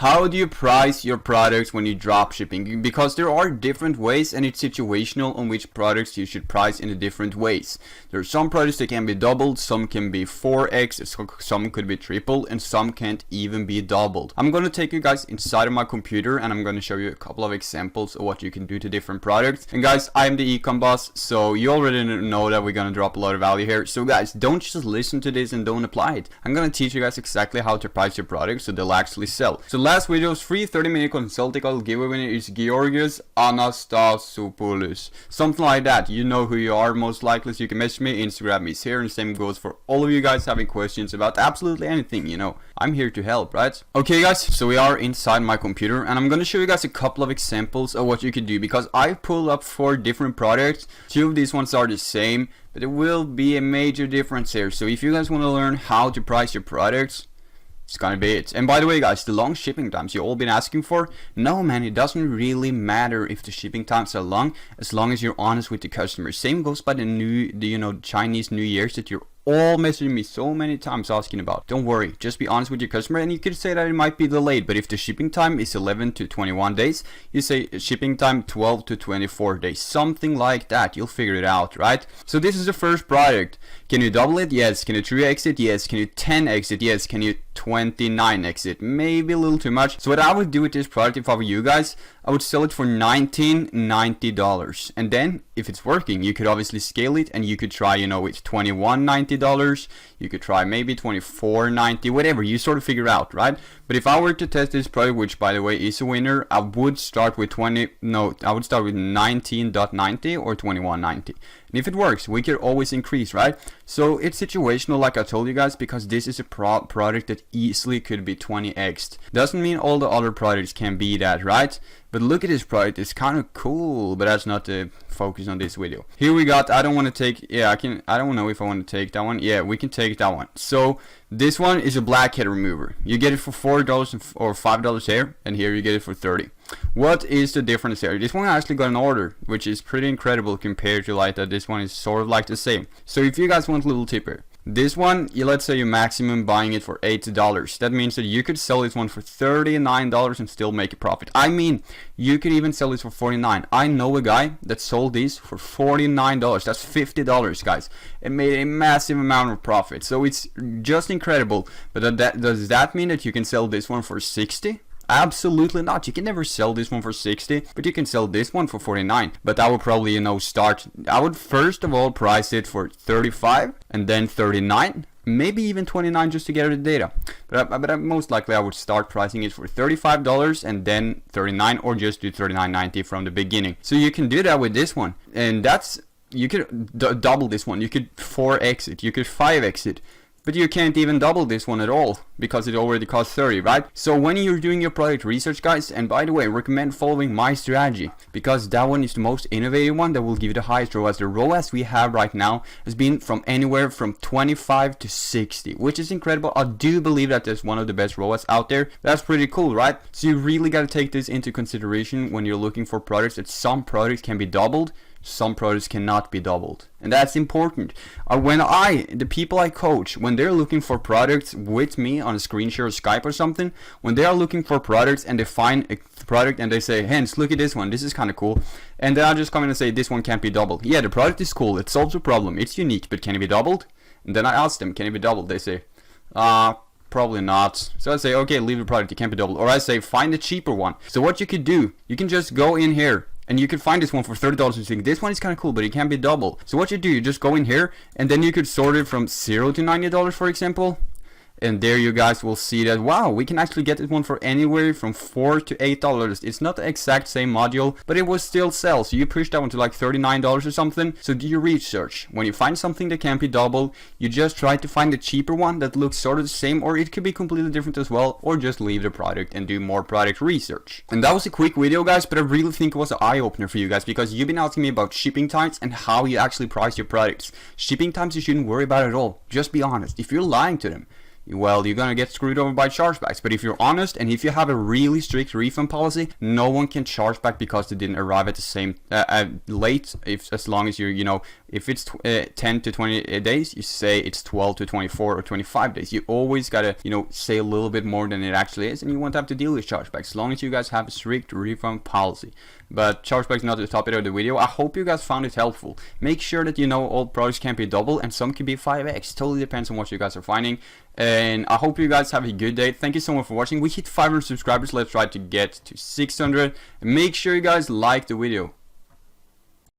How do you price your products when you drop shipping? Because there are different ways and it's situational on which products you should price in the different ways. There are some products that can be doubled, some can be 4x, some could be triple, and some can't even be doubled. I'm going to take you guys inside of my computer and I'm going to show you a couple of examples of what you can do to different products. And guys, I'm the Ecom boss, so you already know that we're going to drop a lot of value here. So guys, don't just listen to this and don't apply it. I'm going to teach you guys exactly how to price your products so they'll actually sell. So last video's free 30-minute consulting giveaway is Georgios Anastasopoulos. Something like that. You know who you are most likely, so you can message me. Instagram is here, and the same goes for all of you guys having questions about absolutely anything, you know. I'm here to help, right? Okay guys, so we are inside my computer and I'm going to show you guys a couple of examples of what you can do, because I pulled up 4 different products. 2 of these ones are the same, but there will be a major difference here. So if you guys want to learn how to price your products, it's gonna be it. And by the way guys, the long shipping times you all been asking for, no man, it doesn't really matter if the shipping times are long, as long as you're honest with the customer. Same goes by the Chinese New Year's that you're all messaging me so many times asking about. Don't worry, just be honest with your customer, and you could say that it might be delayed, but if the shipping time is 11 to 21 days, you say shipping time 12 to 24 days, something like that. You'll figure it out, right? So this is the first product. Can you double it? Yes. Can you 3x it? Yes. Can you 10x it? Yes. Can you 29x it? Maybe a little too much. So what I would do with this product if I were you guys, I would sell it for $19.90, and then if it's working, you could obviously scale it and you could try, you know, with $21.90, you could try maybe $24.90, whatever, you sort of figure out, right? But if I were to test this product, which by the way is a winner, I would start with $19.90 or $21.90. And if it works, we could always increase, right? So it's situational, like I told you guys, because this is a product that easily could be 20x'd. Doesn't mean all the other products can be that, right? But look at this product, it's kind of cool, but that's not the focus on this video. Here we got, I don't want to take, I don't know if I want to take that one. Yeah, we can take that one. So this one is a blackhead remover. You get it for $4 or $5 here, and here you get it for 30. What is the difference here? This one actually got an order, which is pretty incredible compared to like that. This one is sort of like the same. So if you guys want a little tip here, this one, let's say you're maximum buying it for $8. That means that you could sell this one for $39 and still make a profit. I mean, you could even sell this for $49. I know a guy that sold these for $49. That's $50, guys. It made a massive amount of profit. So it's just incredible. But does that mean that you can sell this one for $60? Absolutely not. You can never sell this one for $60, but you can sell this one for $49. But I would probably, I would first of all price it for $35 and then $39, maybe even $29 just to get the data. But most likely I would start pricing it for $35 and then $39, or just do $39.90 from the beginning. So you can do that with this one, and you could double this one. You could 4x it, you could 5x it. But you can't even double this one at all because it already costs 30, right? So when you're doing your product research, guys, and by the way, recommend following my strategy, because that one is the most innovative one that will give you the highest ROAS. The ROAS we have right now has been from anywhere from 25 to 60, which is incredible. I do believe that that's one of the best ROAS out there. That's pretty cool, right? So you really got to take this into consideration when you're looking for products, that some products can be doubled, some products cannot be doubled, and that's important. The people I coach, when they're looking for products with me on a screen share or Skype or something, when they are looking for products and they find a product and they say, Hence, look at this one, this is kind of cool, and then I'll just come in and say, this one can't be doubled. Yeah, the product is cool, it solves a problem, it's unique, but can it be doubled? And then I ask them, can it be doubled? They say, probably not. So I say, okay, leave the product, it can't be doubled. Or I say, find a cheaper one. So what you could do, you can just go in here and you can find this one for $30 and think, this one is kind of cool, but it can't be double. So what you do, you just go in here, and then you could sort it from $0 to $90, for example. And there you guys will see that, wow, we can actually get this one for anywhere from $4 to $8. It's not the exact same module, but it will still sell. So you push that one to like $39 or something. So do your research. When you find something that can't be doubled, you just try to find a cheaper one that looks sort of the same, or it could be completely different as well, or just leave the product and do more product research. And that was a quick video, guys, but I really think it was an eye-opener for you guys, because you've been asking me about shipping times and how you actually price your products. Shipping times you shouldn't worry about at all. Just be honest. If you're lying to them, well, you're gonna get screwed over by chargebacks. But if you're honest and if you have a really strict refund policy, no one can charge back because they didn't arrive at the same late. If as long as you know, if it's 10 to 20 days, you say it's 12 to 24 or 25 days. You always gotta, you know, say a little bit more than it actually is, and you won't have to deal with chargebacks as long as you guys have a strict refund policy. But chargebacks is not the topic of the video. I hope you guys found it helpful. Make sure that you know all products can be double and some can be 5x. Totally depends on what you guys are finding. And I hope you guys have a good day. Thank you so much for watching. We hit 500 subscribers. Let's try to get to 600. And make sure you guys like the video.